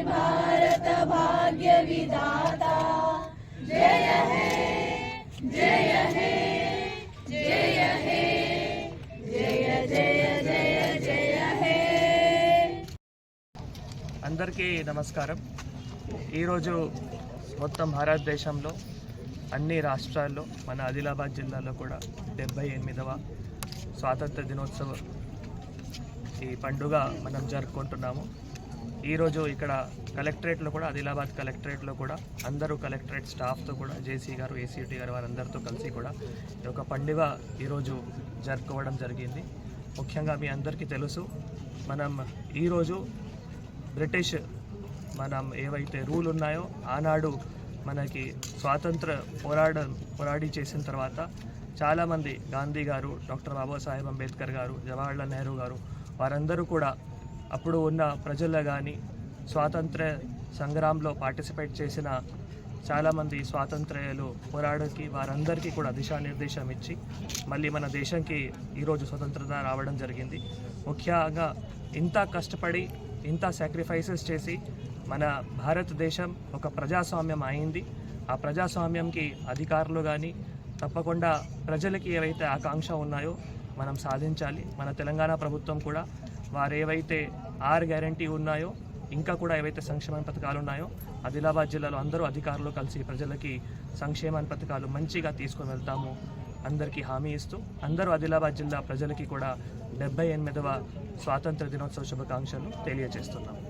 भारत भाग्य विधाता जय हे जय हे जय हे जय जय जय जय हे। అందరికీ నమస్కారం। ఈరోజు మొత్తం భారతదేశంలో అన్ని రాష్ట్రాల్లో మన ఆదిలాబాద్ జిల్లాలో కూడా 78వ స్వాతంత్ర దినోత్సవ ఈ పండుగ మనం జరుపుకుంటున్నాము। ఈరోజు ఇక్కడ కలెక్టరేట్లో కూడా ఆదిలాబాద్ కలెక్టరేట్లో కూడా అందరూ కలెక్టరేట్ స్టాఫ్తో కూడా జేసీ గారు ఏసీటీ గారు వారందరితో కలిసి కూడా ఈ యొక్క పండుగ ఈరోజు జరుపుకోవడం జరిగింది। ముఖ్యంగా మీ అందరికీ తెలుసు, మనం ఈరోజు బ్రిటిష్ మనం ఏవైతే రూల్ ఉన్నాయో ఆనాడు మనకి స్వాతంత్ర పోరాడి చేసిన తర్వాత చాలామంది గాంధీ గారు, డాక్టర్ బాబాసాహెబ్ అంబేద్కర్ గారు, జవహర్లాల్ నెహ్రూ గారు వారందరూ కూడా అప్పుడు ఉన్న ప్రజల్లో కానీ స్వాతంత్ర సంగ్రామంలో పార్టిసిపేట్ చేసిన చాలామంది స్వాతంత్ర్యాలు పోరాడకి వారందరికీ కూడా దిశానిర్దేశం ఇచ్చి మళ్ళీ మన దేశంకి ఈరోజు స్వతంత్రత రావడం జరిగింది। ముఖ్యంగా ఇంత కష్టపడి ఇంత సాక్రిఫైసెస్ చేసి మన భారతదేశం ఒక ప్రజాస్వామ్యం అయింది। ఆ ప్రజాస్వామ్యంకి అధికారులు కానీ తప్పకుండా ప్రజలకి ఏవైతే ఆకాంక్ష ఉన్నాయో మనం సాధించాలి। మన తెలంగాణ ప్రభుత్వం కూడా వారు ఏవైతే 6 గ్యారంటీ ఉన్నాయో ఇంకా కూడా ఏవైతే సంక్షేమ పథకాలు ఉన్నాయో ఆదిలాబాద్ జిల్లాలో అందరూ అధికారులు కలిసి ప్రజలకి సంక్షేమ పథకాలు మంచిగా తీసుకొని వెళ్తాము అందరికీ హామీ ఇస్తూ అందరూ ఆదిలాబాద్ జిల్లా ప్రజలకి కూడా 78వ స్వాతంత్ర దినోత్సవ శుభాకాంక్షలు తెలియజేస్తున్నాము।